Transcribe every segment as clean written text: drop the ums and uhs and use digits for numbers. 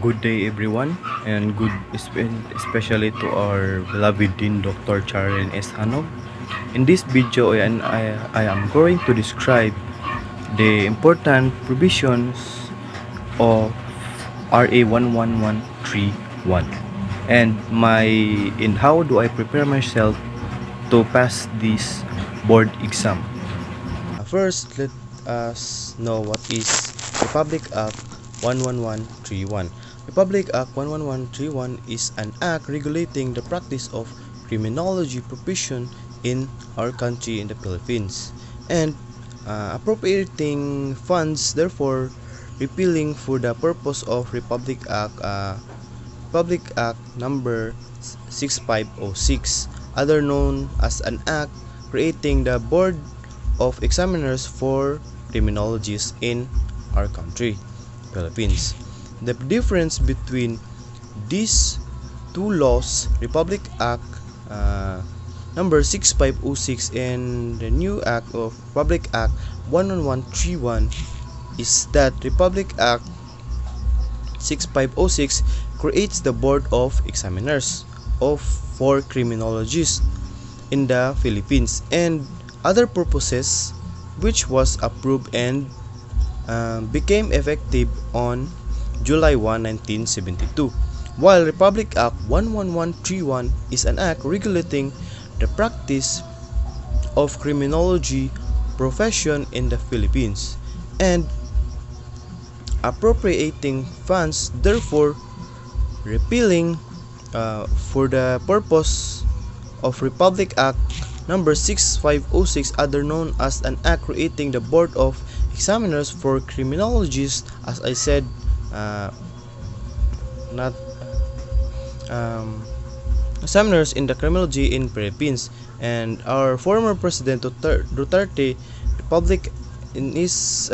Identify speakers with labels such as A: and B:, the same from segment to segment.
A: Good day everyone, and especially to our beloved Dean Dr. Charen S. Hanog. In this video, I am going to describe the important provisions of RA 11131 and how do I prepare myself to pass this board exam. First, let us know what is Republic Act 11131. Republic Act 11131 is an act regulating the practice of criminology profession in our country in the Philippines and appropriating funds, therefore repealing for the purpose of Republic Act number 6506, other known as an act creating the Board of Examiners for Criminologists in our country, Philippines. The difference between these two laws, Republic Act number 6506 and the new act of Republic Act 11131, is that Republic Act 6506 creates the Board of Examiners for Criminologists in the Philippines and other purposes, which was approved and became effective on July 1, 1972, while Republic Act 11131 is an act regulating the practice of criminology profession in the Philippines and appropriating funds, therefore repealing for the purpose of Republic Act number 6506, other known as an act creating the Board of Examiners for Criminologists, as I said, not examiners in the criminology in Philippines. And our former President Duterte, Republic in his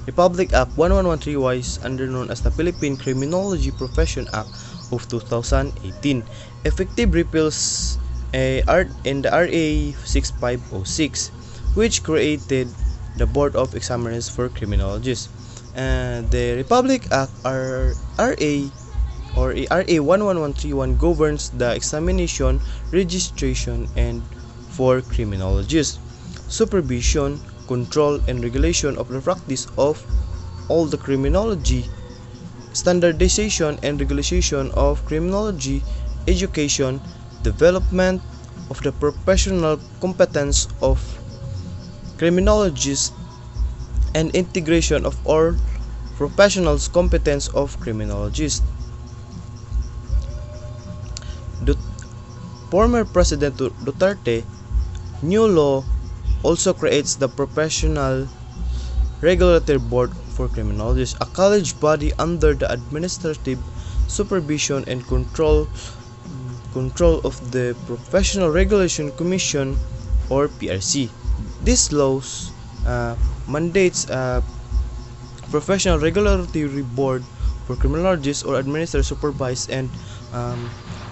A: Republic Act 11131 is under known as the Philippine Criminology Profession Act of 2018. Effective repeals in the RA 6506, which created the Board of Examiners for Criminologists. The Republic Act RA 11131 governs the examination, registration, and for criminologists, supervision, control, and regulation of the practice of all the criminology, standardization and regulation of criminology, education, development of the professional competence of criminologists, and integration of all professionals' competence of criminologists. The former President Duterte new law also creates the Professional Regulatory Board for Criminologists, a college body under the administrative supervision and control of the Professional Regulation Commission, or PRC. These laws mandates a Professional Regulatory Board for Criminologists or administer, supervise, and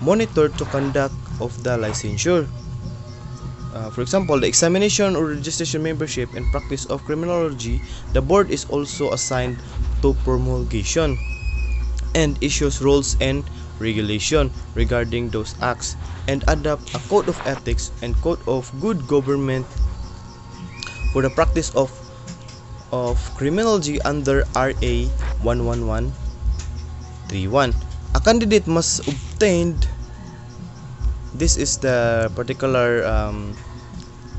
A: monitor to conduct of the licensure. For example, the examination or registration, membership, and practice of criminology. The board is also assigned to promulgation and issues rules and regulation regarding those acts and adopt a code of ethics and code of good government for the practice of criminology under RA 11131. A candidate must obtain, this is the particular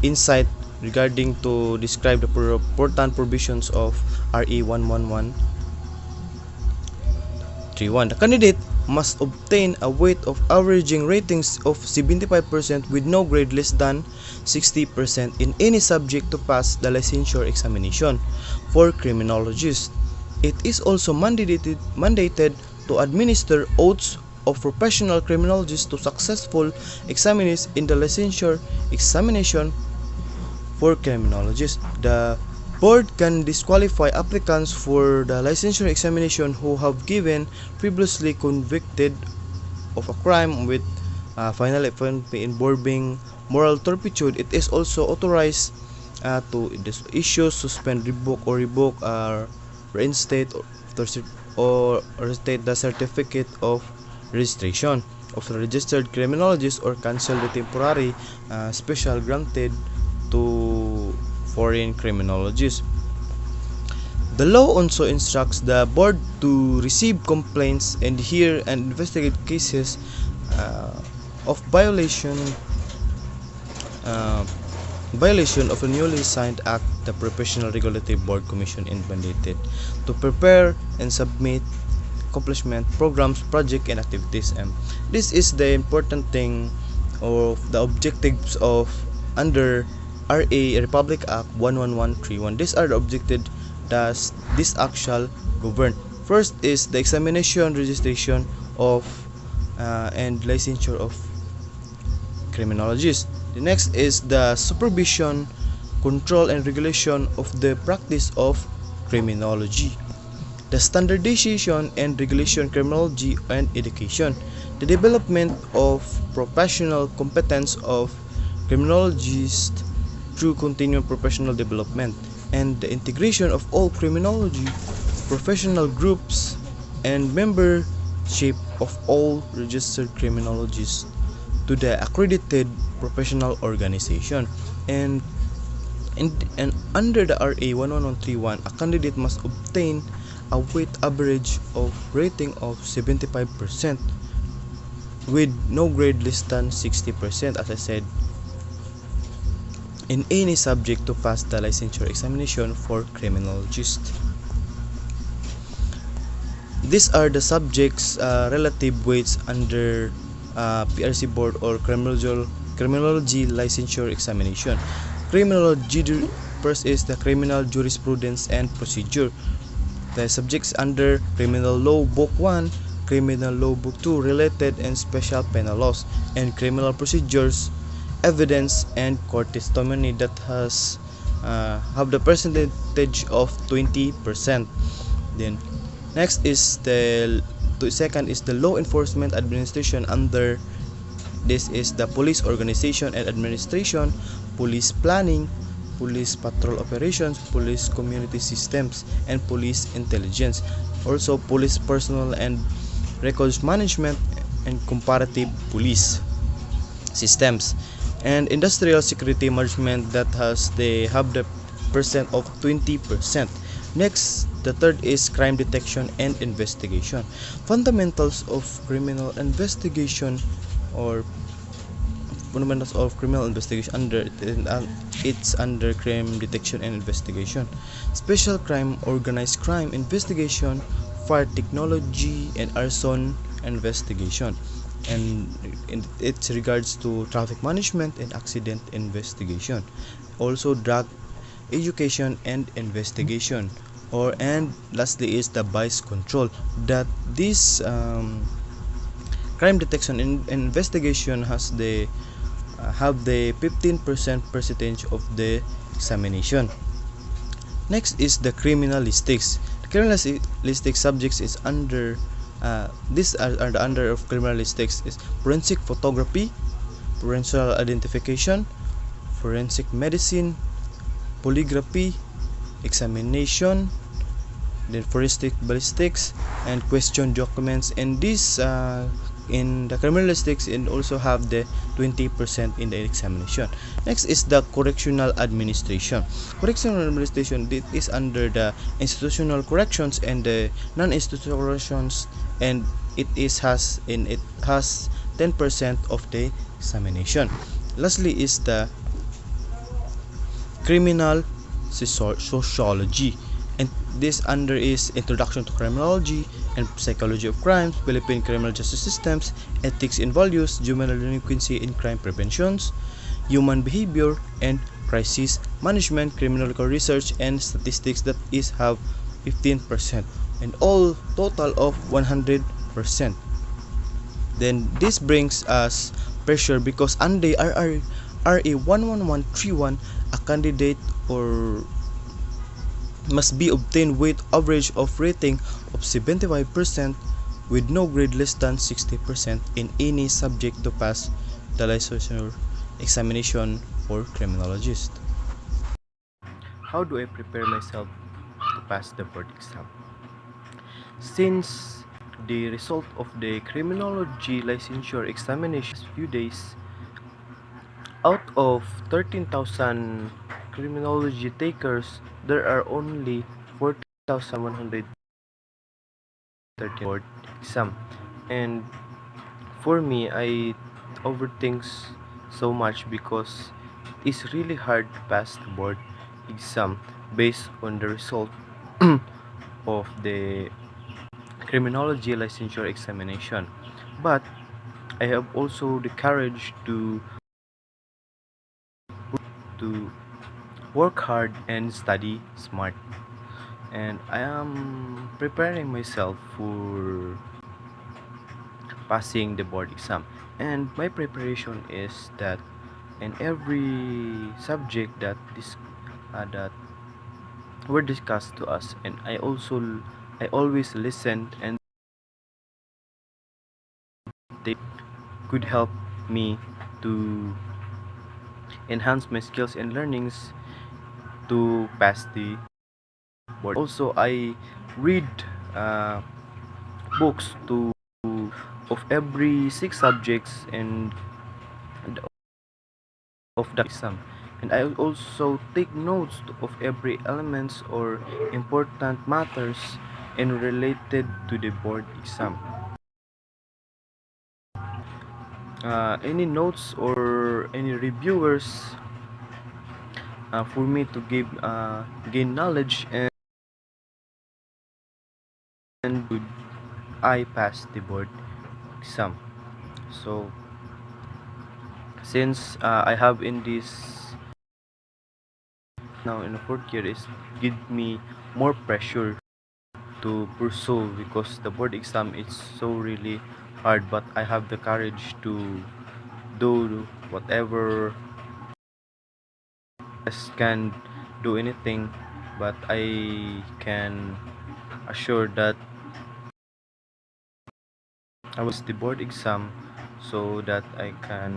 A: insight regarding to describe the important provisions of RA 11131. The candidate must obtain a weight of averaging ratings of 75% with no grade less than 60% in any subject to pass the licensure examination for criminologists. It is also mandated to administer oaths of professional criminologists to successful examinees in the licensure examination for criminologists. The board can disqualify applicants for the licensure examination who have given previously convicted of a crime with final offense involving moral turpitude. It is also authorized to issue, suspend, revoke, or reinstate or restate the certificate of registration of the registered criminologist or cancel the temporary special granted to foreign criminologists. The law also instructs the board to receive complaints and hear and investigate cases uh, of uh, violation of a newly signed act. The Professional Regulatory Board Commission is mandated to prepare and submit accomplishment programs, project, and activities. And this is the important thing of the objectives of under R.A. Republic Act 11131. These are the objectives that this act shall govern. First is the examination, registration of and licensure of criminologists. The next is the supervision, control, and regulation of the practice of criminology. The standardization and regulation of criminology and education. The development of professional competence of criminologists through continual professional development, and the integration of all criminology professional groups and membership of all registered criminologists to the accredited professional organization. And, and under the RA 11131, a candidate must obtain a weight average of rating of 75% with no grade less than 60%, as I said, in any subject to pass the licensure examination for criminologists. These are the subjects relative weights under PRC board or criminology licensure examination. Criminology, first is the criminal jurisprudence and procedure. The subjects under criminal law book 1, criminal law book 2, related and special penal laws, and criminal procedures, evidence, and court testimony that has have the percentage of 20%. Then next is the second is the law enforcement administration. Under this is the police organization and administration, police planning, police patrol operations, police community systems, and police intelligence. Also police personnel and records management and comparative police systems, and industrial security management that they have the percent of 20%. Next, the third is crime detection and investigation. Fundamentals of criminal investigation or fundamentals of criminal investigation under it's under crime detection and investigation. Special crime, organized crime investigation, fire technology, and arson investigation. And it regards to traffic management and accident investigation. Also drug education and investigation. And lastly is the vice control, that this crime detection and investigation has the have the 15% percentage of the examination. Next is the criminalistics. The criminalistic subjects is under these are the under of criminalistics is forensic photography, forensic identification, forensic medicine, polygraphy, examination, then forensic ballistics, and question documents. And this in the criminalistics and also have the 20% in the examination. Next is the correctional administration. Correctional administration, this is under the institutional corrections and the non-institutional corrections, and it has 10% of the examination. Lastly is the criminal sociology, and this under is introduction to criminology and psychology of crimes, Philippine criminal justice systems, ethics and values, juvenile delinquency and crime preventions, human behavior and crisis management, criminological research and statistics that is have 15%, and all total of 100%. Then this brings us pressure because under RA 11131, a candidate or must be obtained with average of rating of 75% with no grade less than 60% in any subject to pass the licensure examination for criminologist. How do I prepare myself to pass the board exam? Since the result of the criminology licensure examination few days, out of 13,000 criminology takers, there are only 14,130 board exam. And for me, I overthink so much because it's really hard to pass the board exam based on the result of the criminology licensure examination. But I have also the courage to work hard and study smart. And I am preparing myself for passing the board exam. And my preparation is that in every subject that were discussed to us, and I always listened, and they could help me to enhance my skills and learnings to pass the board. Also, I read uh, books to of every six subjects and of the exam, and I also take notes of every elements or important matters and related to the board exam. Any notes or any reviewers for me to give gain knowledge, and would I pass the board exam. So since I have in this now in the fourth year, is give me more pressure to pursue because the board exam is so really hard, but I have the courage to do whatever. I can do anything, but I can assure that I was the board exam so that I can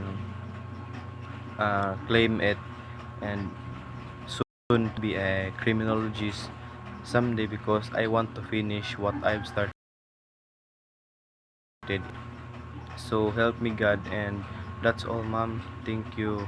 A: claim it and soon be a criminologist someday because I want to finish what I've started. So help me God, and that's all, ma'am. Thank you.